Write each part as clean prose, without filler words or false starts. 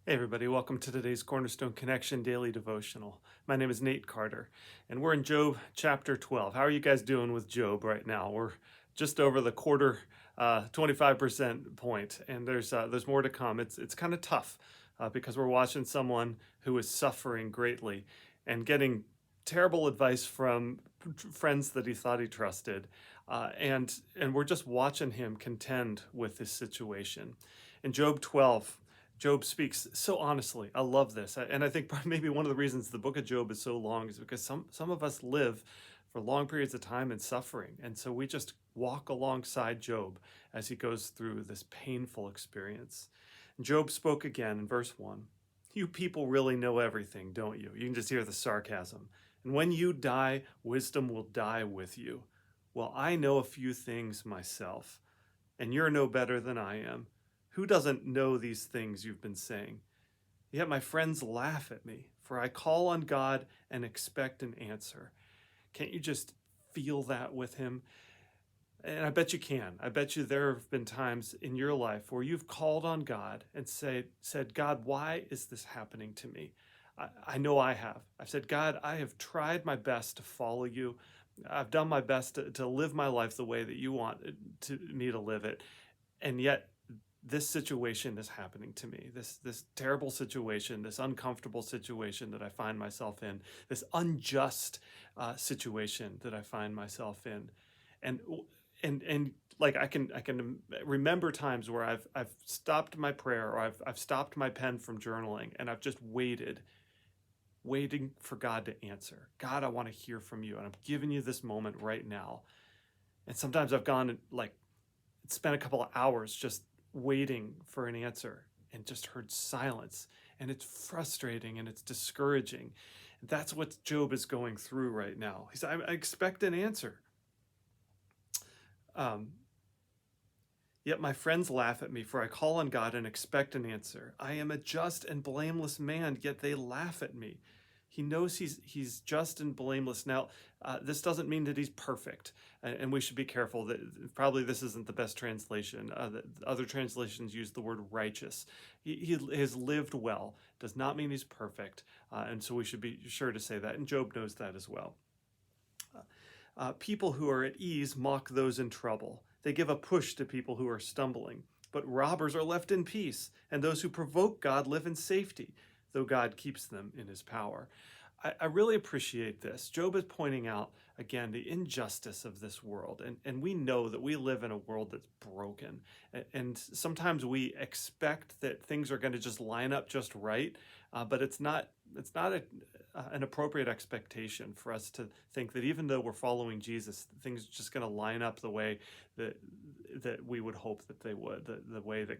Hey everybody, welcome to today's Cornerstone Connection Daily Devotional. My name is Nate Carter, and we're in Job chapter 12. How are you guys doing with Job right now? We're just over the quarter, 25% point, and there's more to come. It's kind of tough because we're watching someone who is suffering greatly and getting terrible advice from friends that he thought he trusted, and we're just watching him contend with this situation. In Job 12. Job speaks so honestly. I love this. And I think maybe one of the reasons the book of Job is so long is because some of us live for long periods of time in suffering. And so we just walk alongside Job as he goes through this painful experience. Job spoke again in verse 1. You people really know everything, don't you? You can just hear the sarcasm. And when you die, wisdom will die with you. Well, I know a few things myself, and you're no better than I am. Who doesn't know these things you've been saying? Yet my friends laugh at me, for I call on God and expect an answer. Can't you just feel that with him? And I bet you can. I bet you there have been times in your life where you've called on God and said, God, why is this happening to me? I know I have. I've said, God, I have tried my best to follow you. I've done my best to live my life the way that you want me to live it. And yet this situation is happening to me, this terrible situation, this uncomfortable situation that I find myself in, this unjust situation that I find myself in. and and like I can remember times where I've stopped my prayer, or I've stopped my pen from journaling, and I've just waiting for God to answer. God, I want to hear from you, and I'm giving you this moment right now. And sometimes I've gone and spent a couple of hours just waiting for an answer and just heard silence. And it's frustrating and it's discouraging. That's what Job is going through right now. He said, I expect an answer. Yet my friends laugh at me, for I call on God and expect an answer. I am a just and blameless man, yet they laugh at me. He knows he's just and blameless. Now, this doesn't mean that he's perfect, and we should be careful. That probably this isn't the best translation. The other translations use the word righteous. He has lived well. Does not mean he's perfect, and so we should be sure to say that. And Job knows that as well. People who are at ease mock those in trouble. They give a push to people who are stumbling. But robbers are left in peace, and those who provoke God live in safety, though God keeps them in his power. I really appreciate this. Job is pointing out, again, the injustice of this world. And we know that we live in a world that's broken. And sometimes we expect that things are going to just line up just right, but it's not an appropriate expectation for us to think that even though we're following Jesus, things are just going to line up the way that we would hope that they would, the way that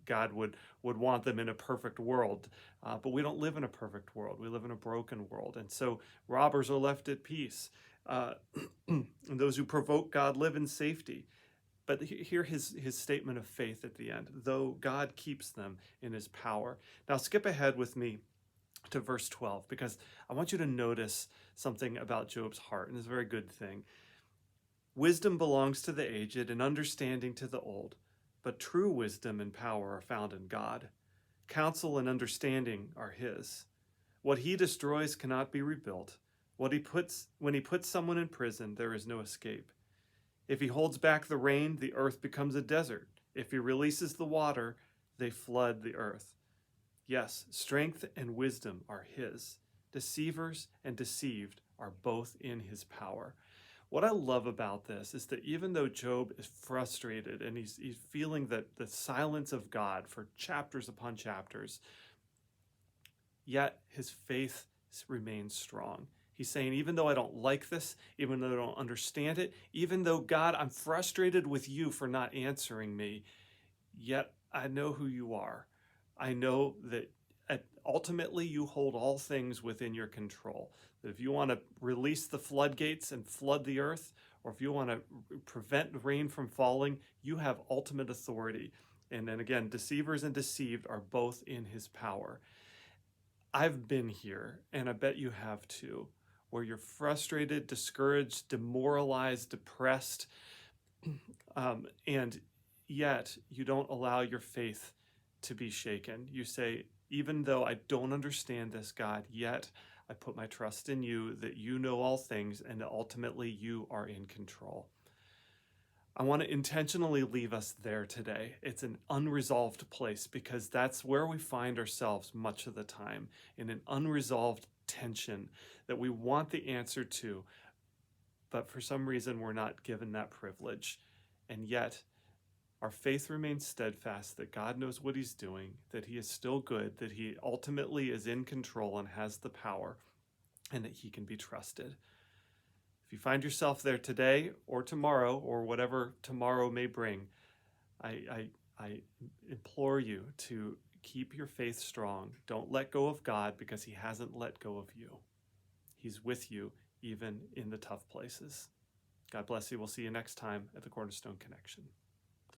God would want them in a perfect world. But we don't live in a perfect world. We live in a broken world. And so robbers are left at peace. And those who provoke God live in safety. But hear his statement of faith at the end, though God keeps them in his power. Now skip ahead with me to verse 12, because I want you to notice something about Job's heart, and it's a very good thing. Wisdom belongs to the aged and understanding to the old, but true wisdom and power are found in God. Counsel and understanding are his. What he destroys cannot be rebuilt. When he puts someone in prison, there is no escape. If he holds back the rain, the earth becomes a desert. If he releases the water, they flood the earth. Yes, strength and wisdom are his. Deceivers and deceived are both in his power. What I love about this is that even though Job is frustrated and he's feeling the silence of God for chapters upon chapters, yet his faith remains strong. He's saying, even though I don't like this, even though I don't understand it, even though, God, I'm frustrated with you for not answering me, yet I know who you are. I know that ultimately you hold all things within your control. That if you want to release the floodgates and flood the earth, or if you want to prevent rain from falling, you have ultimate authority. And then again, deceivers and deceived are both in his power. I've been here, and I bet you have too, where you're frustrated, discouraged, demoralized, depressed, and yet you don't allow your faith to be shaken. You say, Even though I don't understand this, God, yet I put my trust in you that you know all things and that ultimately you are in control. I want to intentionally leave us there today. It's an unresolved place because that's where we find ourselves much of the time, in an unresolved tension that we want the answer to, but for some reason we're not given that privilege. And yet, our faith remains steadfast that God knows what he's doing, that he is still good, that he ultimately is in control and has the power, and that he can be trusted. If you find yourself there today or tomorrow or whatever tomorrow may bring, I implore you to keep your faith strong. Don't let go of God because he hasn't let go of you. He's with you even in the tough places. God bless you. We'll see you next time at the Cornerstone Connection.